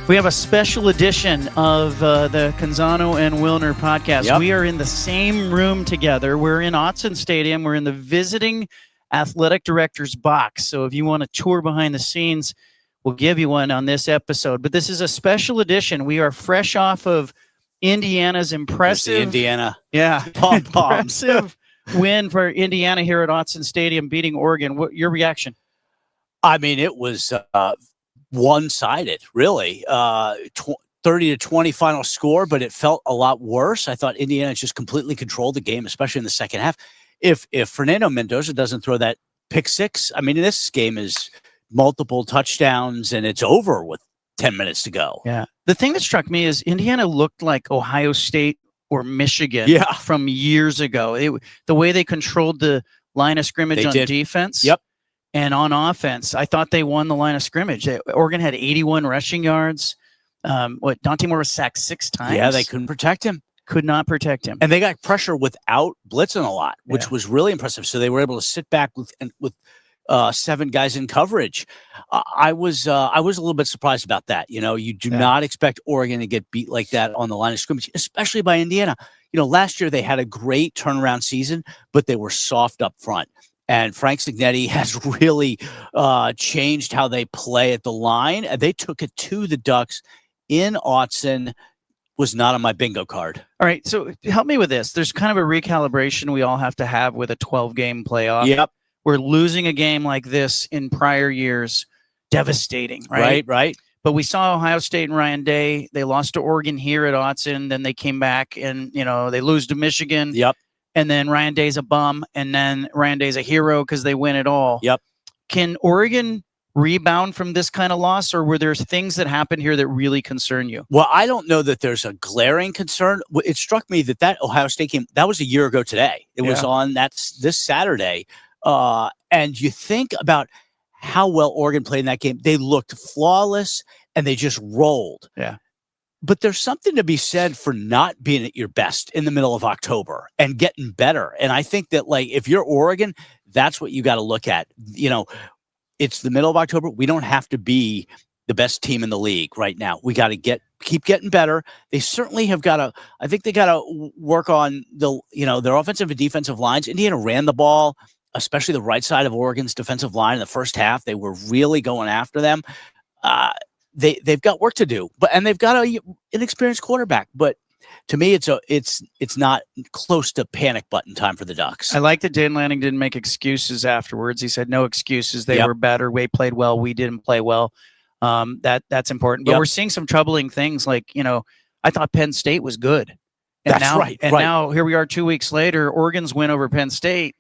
We have a special edition of the Canzano and Wilner podcast. Yep. We are in the same room together. We're in Autzen Stadium. We're in the visiting athletic director's box. So if you want a tour behind the scenes, we'll give you one on this episode. But this is a special edition. We are fresh off of Indiana's impressive Indiana pom-poms. Impressive win for Indiana here at Autzen Stadium, beating Oregon. What your reaction? I mean, it was one-sided, really. 30-20 final score, but it felt a lot worse. I thought Indiana just completely controlled the game, especially in the second half. If Fernando Mendoza doesn't throw that pick six, I mean, this game is multiple touchdowns, and it's over with 10 minutes to go. Yeah. The thing that struck me is Indiana looked like Ohio State or Michigan from years ago. The way they controlled the line of scrimmage on defense. Yep. And on offense, I thought they won the line of scrimmage. Oregon had 81 rushing yards. Dante Moore was sacked 6 times. Yeah, they couldn't protect him. Could not protect him. And they got pressure without blitzing a lot, which was really impressive. So they were able to sit back with 7 guys in coverage. I was a little bit surprised about that. You know, you do not expect Oregon to get beat like that on the line of scrimmage, especially by Indiana. You know, last year they had a great turnaround season, but they were soft up front. And Frank Cignetti has really changed how they play at the line. They took it to the Ducks in Autzen. Was not on my bingo card. All right, so help me with this. There's kind of a recalibration we all have to have with a 12-game playoff. Yep. We're losing a game like this in prior years. Devastating, right? Right. But we saw Ohio State and Ryan Day. They lost to Oregon here at Autzen. Then they came back and, they lose to Michigan. Yep. And then Ryan Day's a bum, and then Ryan Day's a hero because they win it all. Yep. Can Oregon rebound from this kind of loss, or were there things that happened here that really concern you? Well, I don't know that there's a glaring concern. It struck me that Ohio State game, that was a year ago today. It was on this Saturday. And you think about how well Oregon played in that game. They looked flawless, and they just rolled. Yeah. But there's something to be said for not being at your best in the middle of October and getting better. And I think that, if you're Oregon, that's what you got to look at. It's the middle of October. We don't have to be the best team in the league right now. We got to keep getting better. They certainly have got to. I think they got to work on their offensive and defensive lines. Indiana ran the ball, especially the right side of Oregon's defensive line in the first half. They were really going after them. They've got work to do, and they've got an inexperienced quarterback. But to me, it's not close to panic button time for the Ducks. I like that Dan Lanning didn't make excuses afterwards. He said no excuses. They were better. We played well. We didn't play well. That's important. But we're seeing some troubling things. I thought Penn State was good. And That's right. And now here we are 2 weeks later. Oregon's win over Penn State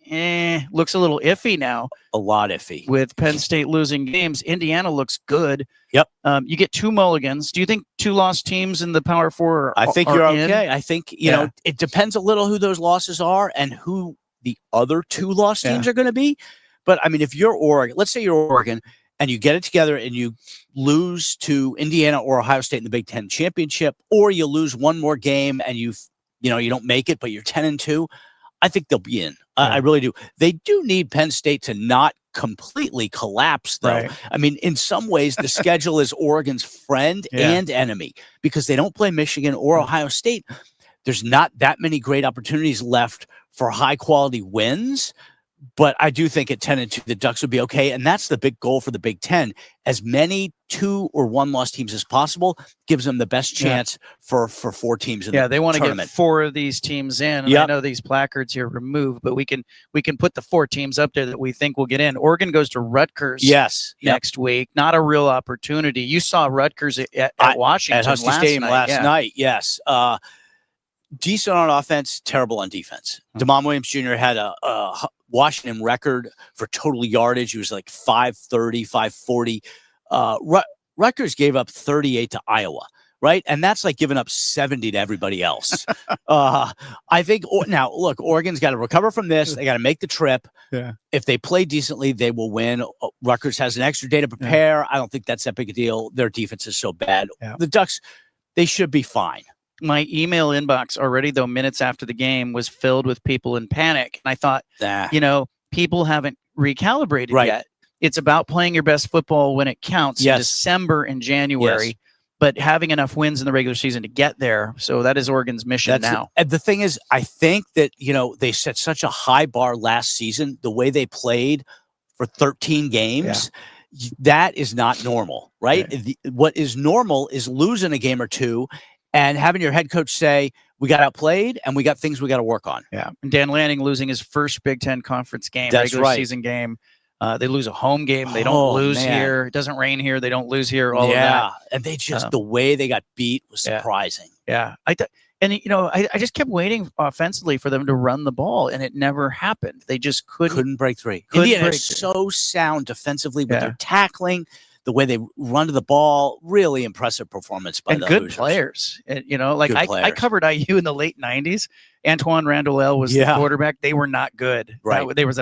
looks a little iffy now. A lot iffy. With Penn State losing games. Indiana looks good. Yep. You get 2 mulligans. Do you think 2 lost teams in the Power Four I think you're okay. In? I think, it depends a little who those losses are and who the other 2 lost teams are going to be. But, I mean, if you're Oregon, let's say you're Oregon, and you get it together and you lose to Indiana or Ohio State in the Big Ten championship, or you lose one more game and you don't make it, but you're 10-2, I think they'll be in. I really do. They do need Penn State to not completely collapse, though. Right. I mean, in some ways, the schedule is Oregon's friend and enemy because they don't play Michigan or Ohio State. There's not that many great opportunities left for high-quality wins. But I do think at 10-2, the Ducks would be okay. And that's the big goal for the Big Ten. As many 2 or 1 loss teams as possible gives them the best chance for 4 teams in the they want tournament. to get 4 of these teams in. And I know these placards here removed, but we can put the 4 teams up there that we think will get in. Oregon goes to Rutgers next week. Not a real opportunity. You saw Rutgers at Washington at Husky Stadium last night. Yes. Decent on offense, terrible on defense. DeMond Williams Jr. had a Washington record for total yardage. He was like 530, 540. Rutgers gave up 38 to Iowa, right? And that's like giving up 70 to everybody else. I think now, look, Oregon's got to recover from this. They got to make the trip. Yeah. If they play decently, they will win. Rutgers has an extra day to prepare. I don't think that's that big a deal. Their defense is so bad. Yeah. The Ducks, they should be fine. My email inbox already, though, minutes after the game was filled with people in panic. And I thought, people haven't recalibrated yet. It's about playing your best football when it counts in December and January. but having enough wins in the regular season to get there. So that is Oregon's mission now. And the thing is, I think that, they set such a high bar last season, the way they played for 13 games. That is not normal, right? What is normal is losing a game or two and having your head coach say, we got outplayed and we got things we got to work on. Yeah. And Dan Lanning losing his first Big Ten conference game, That's regular right. season game. They lose a home game. They don't lose here. It doesn't rain here. They don't lose here. All of that. And they just, the way they got beat was surprising. Yeah. I just kept waiting offensively for them to run the ball, and it never happened. They just couldn't break three. Indiana is so sound defensively with their tackling, the way they run to the ball. Really impressive performance by the good Hoosiers. Players. I covered IU in the late 90s. Antoine Randall was the quarterback. They were not good. Right. That was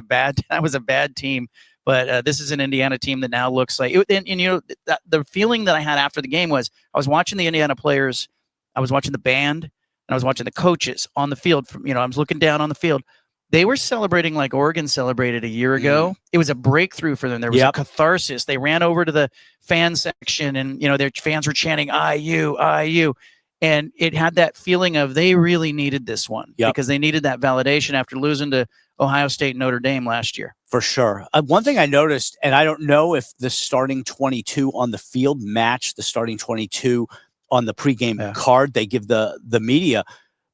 a bad team. But this is an Indiana team that now looks like it. And the feeling that I had after the game was I was watching the Indiana players, I was watching the band, and I was watching the coaches on the field. I was looking down on the field. They were celebrating like Oregon celebrated a year ago. It was a breakthrough for them. There was a catharsis. They ran over to the fan section, and their fans were chanting IU, IU. And it had that feeling of they really needed this one because they needed that validation after losing to Ohio State and Notre Dame last year. For sure. One thing I noticed, and I don't know if the starting 22 on the field matched the starting 22 on the pregame card they give the media,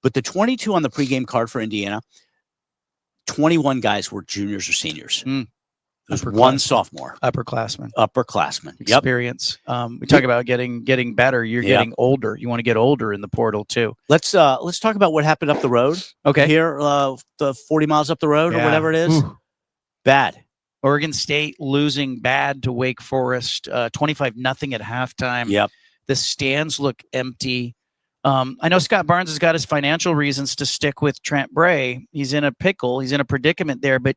but the 22 on the pregame card for Indiana, 21 guys were juniors or seniors. There's one sophomore. Upperclassman. Experience. We talk about getting better. You're getting older. You want to get older in the portal too. Let's talk about what happened up the road. Okay. Here, the 40 miles up the road or whatever it is. Ooh. Bad. Oregon State losing bad to Wake Forest, 25-0 at halftime. Yep. The stands look empty. I know Scott Barnes has got his financial reasons to stick with Trent Bray. He's in a pickle. He's in a predicament there, but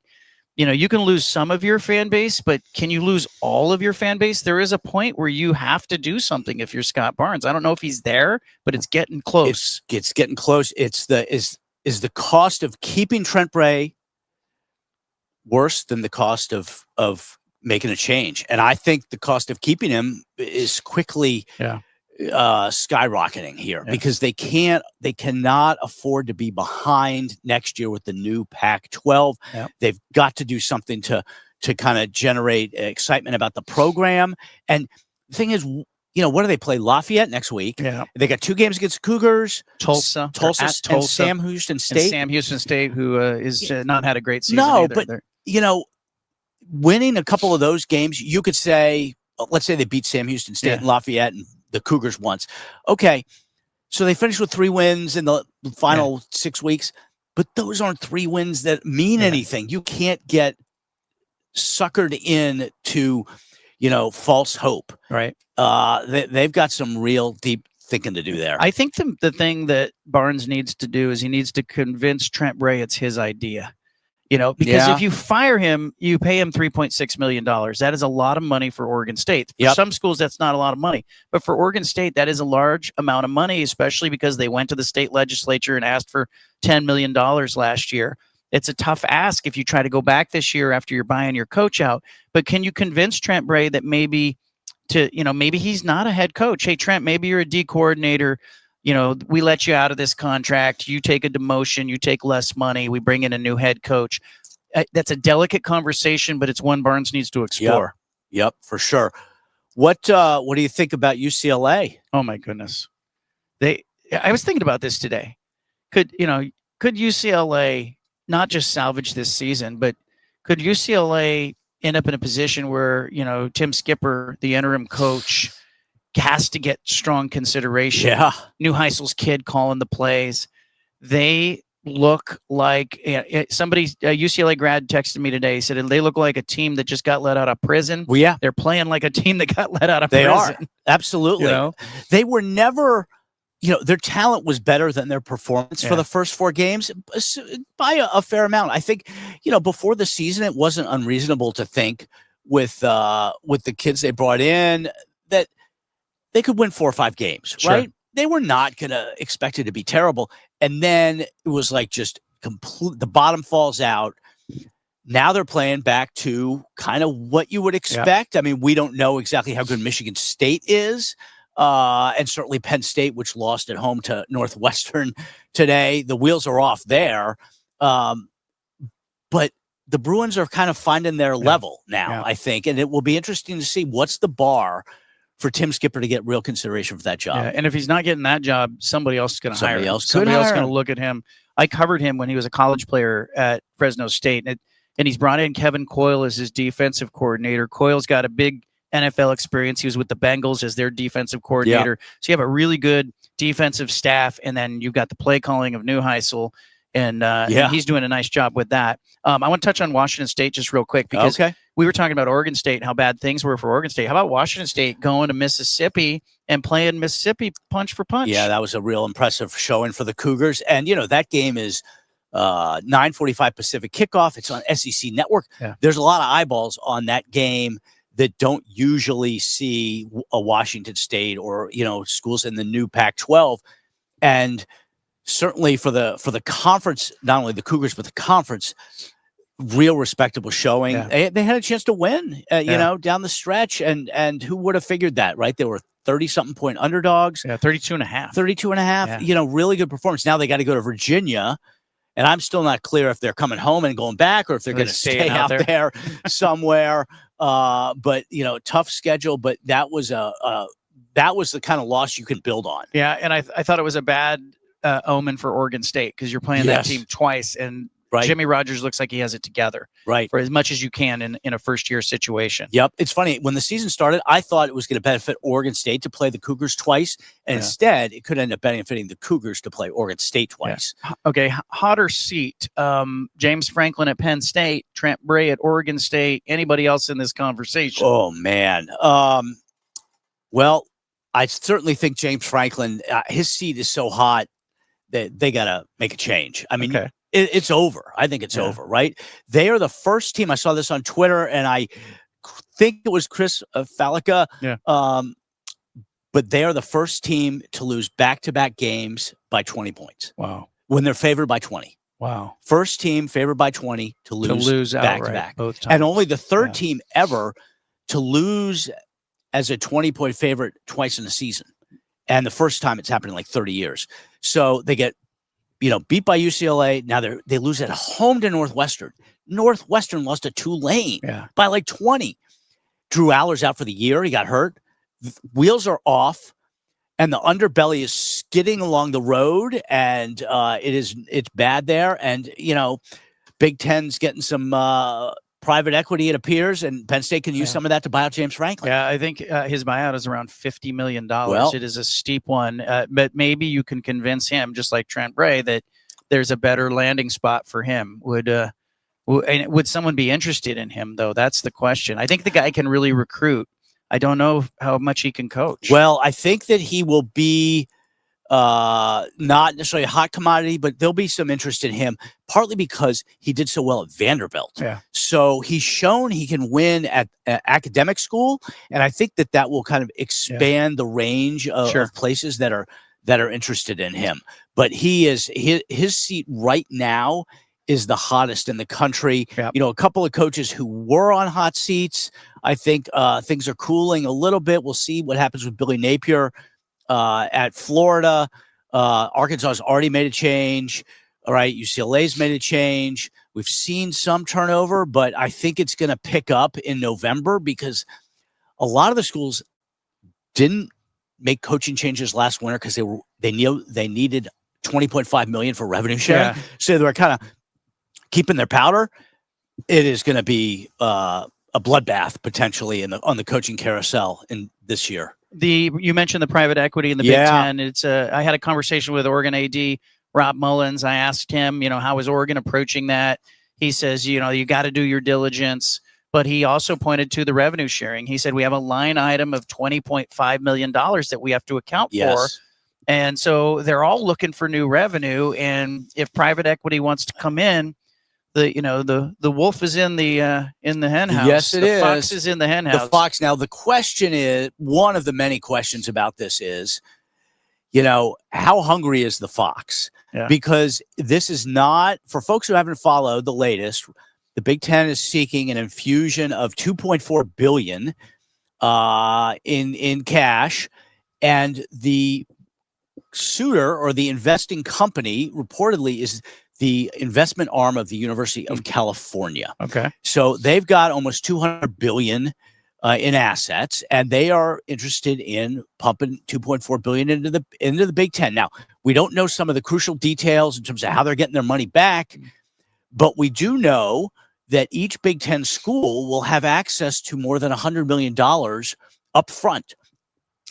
you can lose some of your fan base, but can you lose all of your fan base? There is a point where you have to do something if you're Scott Barnes. I don't know if he's there, but it's getting close. It's getting close. Is the cost of keeping Trent Bray worse than the cost of making a change? And I think the cost of keeping him is quickly skyrocketing here because they cannot afford to be behind next year with the new Pac-12. They've got to do something to kind of generate excitement about the program. And the thing is, what do they play? Lafayette next week. They got 2 games against Cougars, Tulsa, and Sam Houston State. Who is not had a great season. No, but winning a couple of those games, you could say, let's say they beat Sam Houston State and Lafayette and the Cougars once. Okay, so they finished with 3 wins in the final 6 weeks, but those aren't 3 wins that mean anything. You can't get suckered into, false hope. Right. They've got some real deep thinking to do there. I think the thing that Barnes needs to do is he needs to convince Trent Bray it's his idea. Because if you fire him, you pay him $3.6 million. That is a lot of money for Oregon State. For some schools, that's not a lot of money. But for Oregon State, that is a large amount of money, especially because they went to the state legislature and asked for $10 million last year. It's a tough ask if you try to go back this year after you're buying your coach out. But can you convince Trent Bray that maybe he's not a head coach? Hey, Trent, maybe you're a D coordinator. We let you out of this contract. You take a demotion. You take less money. We bring in a new head coach. That's a delicate conversation, but it's one Barnes needs to explore. Yep, for sure. What do you think about UCLA? Oh my goodness. I was thinking about this today. Could UCLA not just salvage this season, but could UCLA end up in a position where, Tim Skipper, the interim coach, has to get strong consideration. New Heisel's kid calling the plays. They look like somebody, a UCLA grad texted me today, said they look like a team that just got let out of prison. Well, they're playing like a team that got let out of prison. They are. Absolutely. They were never, their talent was better than their performance for the first 4 games by a fair amount. I think, before the season, it wasn't unreasonable to think with the kids they brought in that they could win 4 or 5 games, right? They were not going to expect it to be terrible. And then it was like just complete, the bottom falls out. Now they're playing back to kind of what you would expect. I mean, we don't know exactly how good Michigan State is. and certainly Penn State, which lost at home to Northwestern today. The wheels are off there. But the Bruins are kind of finding their level now, I think. And it will be interesting to see what's the bar for Tim Skipper to get real consideration for that job. Yeah, and if he's not getting that job, somebody else is going to hire him. Somebody else is going to look at him. I covered him when he was a college player at Fresno State, and he's brought in Kevin Coyle as his defensive coordinator. Coyle's got a big NFL experience. He was with the Bengals as their defensive coordinator. So you have a really good defensive staff, and then you've got the play calling of Neuheisel, and he's doing a nice job with that. I want to touch on Washington State just real quick because we were talking about Oregon State and how bad things were for Oregon State. How about Washington State going to Mississippi and playing Mississippi punch for punch? Yeah, that was a real impressive showing for the Cougars. And, that game is 9:45 Pacific kickoff. It's on SEC Network. Yeah. There's a lot of eyeballs on that game that don't usually see a Washington State or, schools in the new Pac-12. And certainly for the conference, not only the Cougars, but the conference, real respectable showing. Yeah. They had a chance to win, down the stretch. And who would have figured that, right? They were 30-something point underdogs. Yeah, 32 and a half. 32 and a half. Yeah. Really good performance. Now they got to go to Virginia. And I'm still not clear if they're coming home and going back or if they're going to stay out there somewhere. But, tough schedule. But that was the kind of loss you can build on. Yeah, and I thought it was a bad omen for Oregon State because you're playing that team twice, and Jimmy Rogers looks like he has it together for as much as you can in a first-year situation. Yep. It's funny. When the season started, I thought it was going to benefit Oregon State to play the Cougars twice, and instead it could end up benefiting the Cougars to play Oregon State twice. Yeah. Okay, hotter seat. James Franklin at Penn State, Trent Bray at Oregon State, anybody else in this conversation? Oh, man. Well, I certainly think James Franklin, his seat is so hot that they got to make a change. I mean, it's over. I think it's over, right? They are the first team. I saw this on Twitter, and I think it was Chris Fallica. Yeah. But they are the first team to lose back-to-back games by 20 points. Wow. When they're favored by 20. Wow. First team favored by 20 to lose back-to-back. Both times. And only the third team ever to lose as a 20-point favorite twice in a season. And the first time it's happened in like 30 years. So they get, beat by UCLA. Now they lose at home to Northwestern. Northwestern lost to Tulane by like 20. Drew Aller's out for the year. He got hurt. The wheels are off, and the underbelly is skidding along the road, and it's bad there. And Big Ten's getting some private equity, it appears, and Penn State can use some of that to buy out James Franklin. Yeah, I think his buyout is around $50 million. Well, it is a steep one, but maybe you can convince him, just like Trent Bray, that there's a better landing spot for him. Would someone be interested in him, though? That's the question. I think the guy can really recruit. I don't know how much he can coach. Well, I think that he will be not necessarily a hot commodity, but there'll be some interest in him, partly because he did so well at Vanderbilt. Yeah. So he's shown he can win at academic school, and I think that will kind of expand the range of places that are interested in him. But his seat right now is the hottest in the country. Yep. A couple of coaches who were on hot seats. I think things are cooling a little bit. We'll see what happens with Billy Napier at Florida. Arkansas has already made a change. All right, UCLA's made a change. We've seen some turnover, but I think it's going to pick up in November because a lot of the schools didn't make coaching changes last winter because they knew they needed $20.5 million for revenue sharing. Yeah. So they were kind of keeping their powder. It is going to be a bloodbath potentially on the coaching carousel in this year. You mentioned the private equity in the Big Ten. It's I had a conversation with Oregon AD Rob Mullins. I asked him, how is Oregon approaching that? He says, you got to do your diligence. But he also pointed to the revenue sharing. He said we have a line item of $20.5 million that we have to account for. And so they're all looking for new revenue. And if private equity wants to come in, the wolf is in the hen house. Yes, it is. The fox is in the hen house. The fox. Now, the question is, one of the many questions about this is, how hungry is the fox? Yeah. Because this is not, for folks who haven't followed the latest, the Big Ten is seeking an infusion of $2.4 billion in cash. And the suitor or the investing company reportedly is the investment arm of the University of California. Okay. So they've got almost $200 billion in assets, and they are interested in pumping $2.4 billion into the Big Ten. Now, we don't know some of the crucial details in terms of how they're getting their money back, but we do know that each Big Ten school will have access to more than $100 million up front.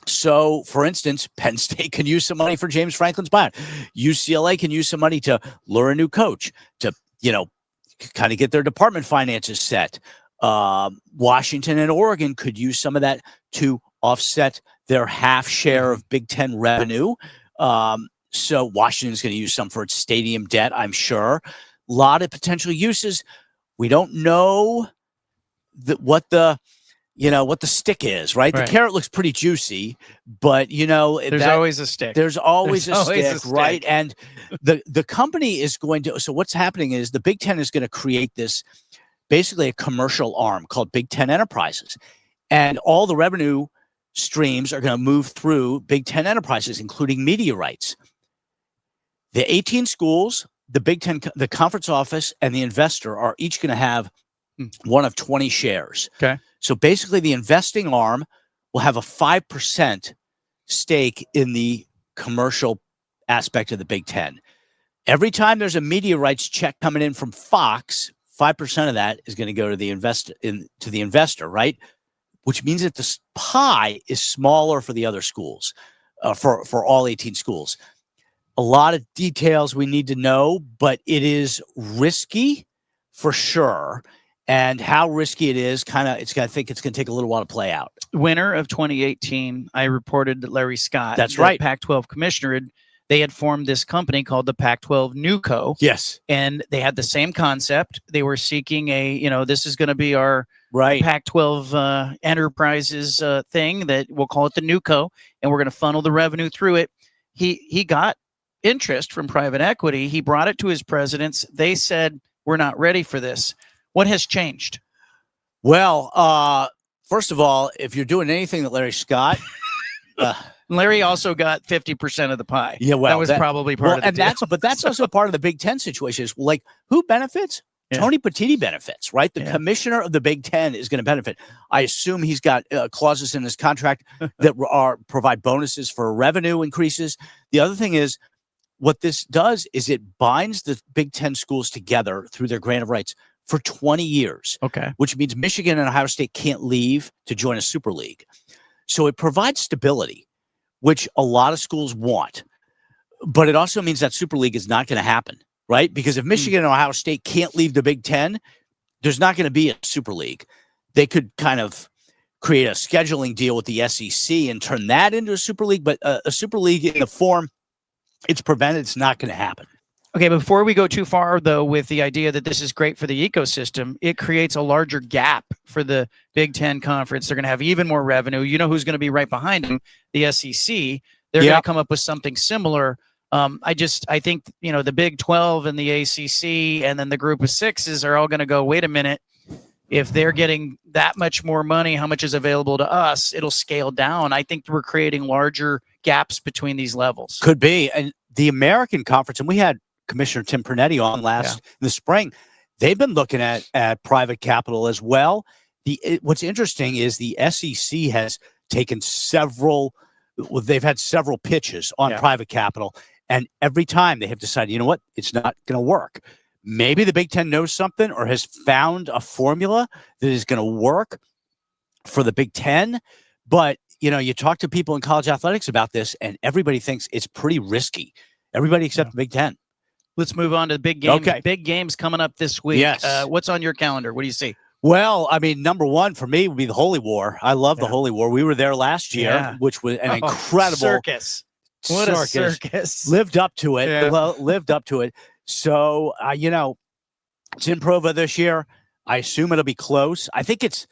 So, for instance, Penn State can use some money for James Franklin's buyout. UCLA can use some money to lure a new coach, to, kind of get their department finances set. Washington and Oregon could use some of that to offset their half share of Big Ten revenue. So Washington's going to use some for its stadium debt, I'm sure. A lot of potential uses. We don't know what the stick is, right? The carrot looks pretty juicy, but there's always a stick. There's always a stick, right? And the company is going to. So what's happening is the Big Ten is going to create this, basically a commercial arm called Big Ten Enterprises, and all the revenue streams are going to move through Big Ten Enterprises, including media rights. The 18 schools, the Big Ten, the conference office, and the investor are each going to have one of 20 shares. Okay. So basically, the investing arm will have a 5% stake in the commercial aspect of the Big Ten. Every time there's a media rights check coming in from Fox, 5% of that is going to go to the investor, right? Which means that the pie is smaller for the other schools, for all 18 schools. A lot of details we need to know, but it is risky for sure. And how risky it is, I think it's going to take a little while to play out. Winter of 2018, I reported that Larry Scott, that's right, Pac-12 commissioner, they had formed this company called the Pac-12 NewCo. Yes. And they had the same concept. They were seeking this is going to be our Pac-12 enterprises thing that we'll call it the NewCo, and we're going to funnel the revenue through it. He got interest from private equity. He brought it to his presidents. They said, we're not ready for this. What has changed? Well, first of all, if you're doing anything that Larry Scott, Larry also got 50% of the pie. Yeah, well, that was probably part of the deal. But that's also part of the Big Ten situation. Is like, who benefits? Yeah. Tony Petitti benefits, right? The commissioner of the Big Ten is going to benefit. I assume he's got clauses in his contract that provide bonuses for revenue increases. The other thing is, what this does is it binds the Big Ten schools together through their grant of rights for 20 years. Okay. Which means Michigan and Ohio State can't leave to join a super league. So it provides stability, which a lot of schools want. But it also means that super league is not going to happen, right? Because if Michigan and Ohio State can't leave the Big Ten, there's not going to be a super league. They could kind of create a scheduling deal with the SEC and turn that into a super league. But a super league in the form it's prevented, it's not going to happen. Okay, before we go too far, though, with the idea that this is great for the ecosystem, it creates a larger gap for the Big Ten Conference. They're going to have even more revenue. You know who's going to be right behind them? The SEC. They're going to come up with something similar. I think, the Big 12 and the ACC and then the group of sixes are all going to go, wait a minute. If they're getting that much more money, how much is available to us? It'll scale down. I think we're creating larger gaps between these levels. Could be. And the American Conference, and we had Commissioner Tim Pernetti on in the spring. They've been looking at private capital as well. What's interesting is the SEC has taken they've had several pitches on private capital, and every time they have decided, you know what, it's not going to work. Maybe the Big Ten knows something or has found a formula that is going to work for the Big Ten. But, you talk to people in college athletics about this, and everybody thinks it's pretty risky. Everybody except the Big Ten. Let's move on to the big games. Okay. Big games coming up this week. Yes. What's on your calendar? What do you see? Well, I mean, number one for me would be the Holy War. I love the Holy War. We were there last year, which was an incredible circus. What a circus. Lived up to it. Yeah. Lived up to it. So, it's in Provo this year. I assume it'll be close. I think it's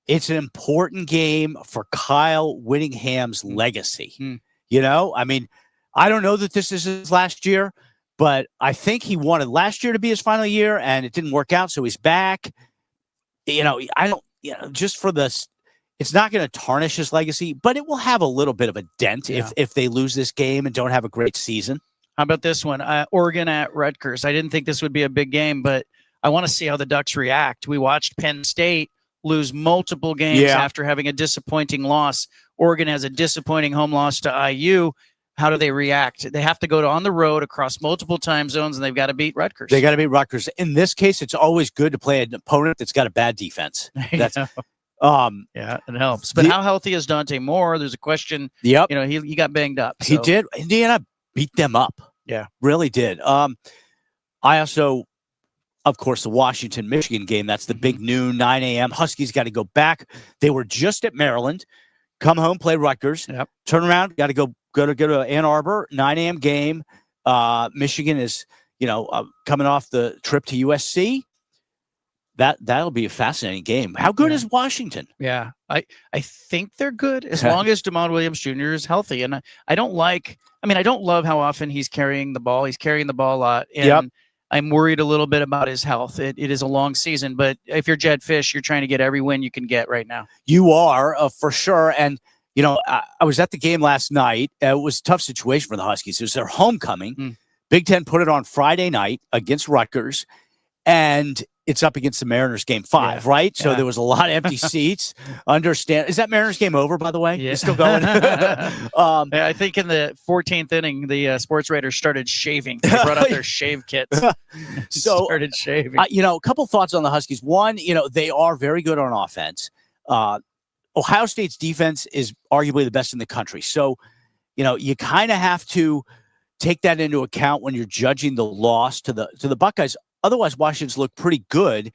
an important game for Kyle Whittingham's legacy. I mean, I don't know that this is his last year, but I think he wanted last year to be his final year, and it didn't work out, so he's back. Just for this, it's not going to tarnish his legacy, but it will have a little bit of a dent if they lose this game and don't have a great season. How about this one? Oregon at Rutgers. I didn't think this would be a big game, but I want to see how the Ducks react. We watched Penn State lose multiple games after having a disappointing loss. Oregon has a disappointing home loss to IU. How do they react? They have to go on the road across multiple time zones, and they've got to beat Rutgers. They got to beat Rutgers. In this case, it's always good to play an opponent that's got a bad defense. That's yeah, it helps. But how healthy is Dante Moore? There's a question. Yep. You know, he got banged up. So. He did. Indiana beat them up. Yeah. Really did. I also, of course, the Washington-Michigan game. That's the big noon, 9 a.m. Huskies got to go back. They were just at Maryland. Come home, play Rutgers. Yep. Turn around, got to go to Ann Arbor, 9 a.m. game. Michigan is, coming off the trip to USC. That'll be a fascinating game. How good is Washington? Yeah, I think they're good as long as Damon Williams Jr. is healthy. And I don't love how often he's carrying the ball. He's carrying the ball a lot. And I'm worried a little bit about his health. It is a long season, but if you're Jed Fish, you're trying to get every win you can get right now. You are, for sure. And, I was at the game last night. It was a tough situation for the Huskies. It was their homecoming. Big Ten put it on Friday night against Rutgers, and it's up against the Mariners game 5, right? So there was a lot of empty seats. Understand. Is that Mariners game over, by the way? Yeah. It's still going? I think in the 14th inning, the sports writers started shaving. They brought out their shave kits. So started shaving. A couple thoughts on the Huskies. One, they are very good on offense. Ohio State's defense is arguably the best in the country. So, you kind of have to take that into account when you're judging the loss to the Buckeyes. Otherwise, Washington's look pretty good.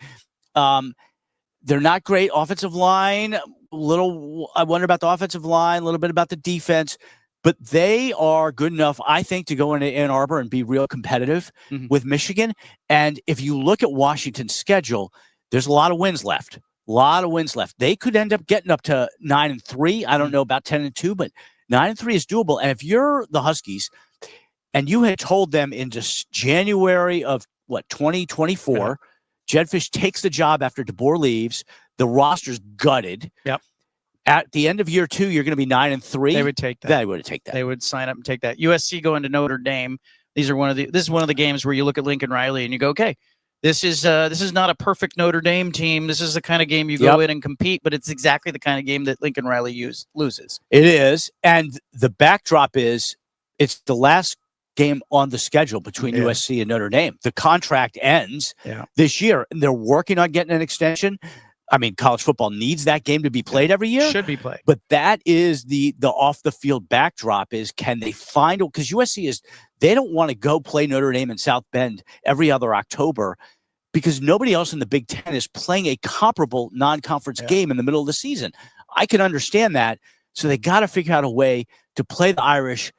They're not great offensive line. I wonder about the offensive line, a little bit about the defense, but they are good enough, I think, to go into Ann Arbor and be real competitive with Michigan. And if you look at Washington's schedule, there's a lot of wins left. They could end up getting up to 9-3. I don't know about 10-2, but 9-3 is doable. And if you're the Huskies and you had told them in just January of 2024, Jed Fish takes the job after DeBoer leaves, the roster's gutted. Yep. At the end of year 2, you're going to be 9-3. They would take that. They would take that. They would sign up and take that. USC going to Notre Dame. This is one of the games where you look at Lincoln Riley and you go, okay, this is not a perfect Notre Dame team. This is the kind of game you go in and compete, but it's exactly the kind of game that Lincoln Riley loses. It is, and the backdrop is it's the last game on the schedule between USC and Notre Dame. The contract ends this year, and they're working on getting an extension. I mean, college football needs that game to be played every year. Should be played. But that is the off the field backdrop is can they find – because USC they don't want to go play Notre Dame in South Bend every other October because nobody else in the Big Ten is playing a comparable non-conference game in the middle of the season. I can understand that. So they got to figure out a way to play the Irish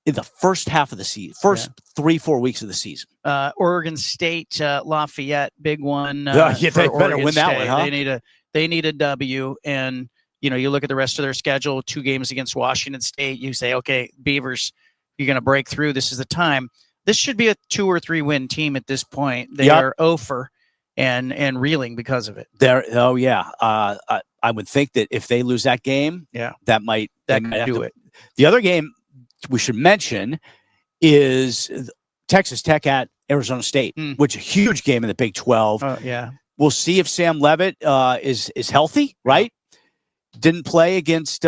in the first half of the season, first 3-4 weeks of the season. Oregon State, Lafayette, big one. They better win that one, huh? They need a W, and you look at the rest of their schedule. 2 games against Washington State. You say, okay, Beavers, you're going to break through. This is the time. This should be a 2 or 3 win team at this point. They are 0-for and reeling because of it. I would think that if they lose that game, that might do it. The other game we should mention is Texas Tech at Arizona State, which is a huge game in the Big 12. We'll see if Sam Leavitt is healthy, right? Didn't play against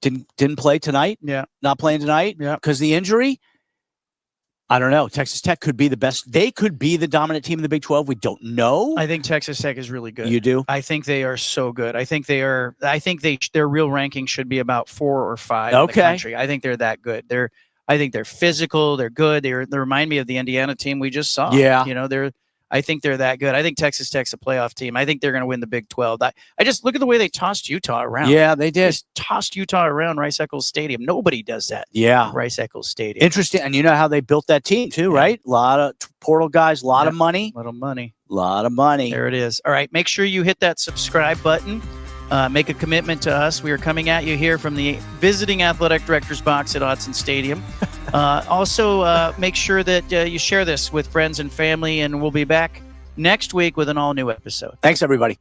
didn't play tonight. Not playing tonight because the injury. I don't know. Texas Tech could be the best. They could be the dominant team in the Big 12. We don't know. I think Texas Tech is really good. You do? I think they are so good. I think their real ranking should be about 4 or 5 in the country. I think they're that good. I think they're physical. They're good. They remind me of the Indiana team we just saw. I think they're that good. I think Texas Tech's a playoff team. I think they're going to win the Big 12. I just look at the way they tossed Utah around. Yeah, they did. Just tossed Utah around Rice-Eccles Stadium. Nobody does that. Yeah. Rice-Eccles Stadium. Interesting. And you know how they built that team too, right? A lot of portal guys, a lot of money. Little money. A lot of money. There it is. All right. Make sure you hit that subscribe button. Make a commitment to us. We are coming at you here from the visiting athletic director's box at Autzen Stadium. Also, make sure that you share this with friends and family, and we'll be back next week with an all-new episode. Thanks, everybody.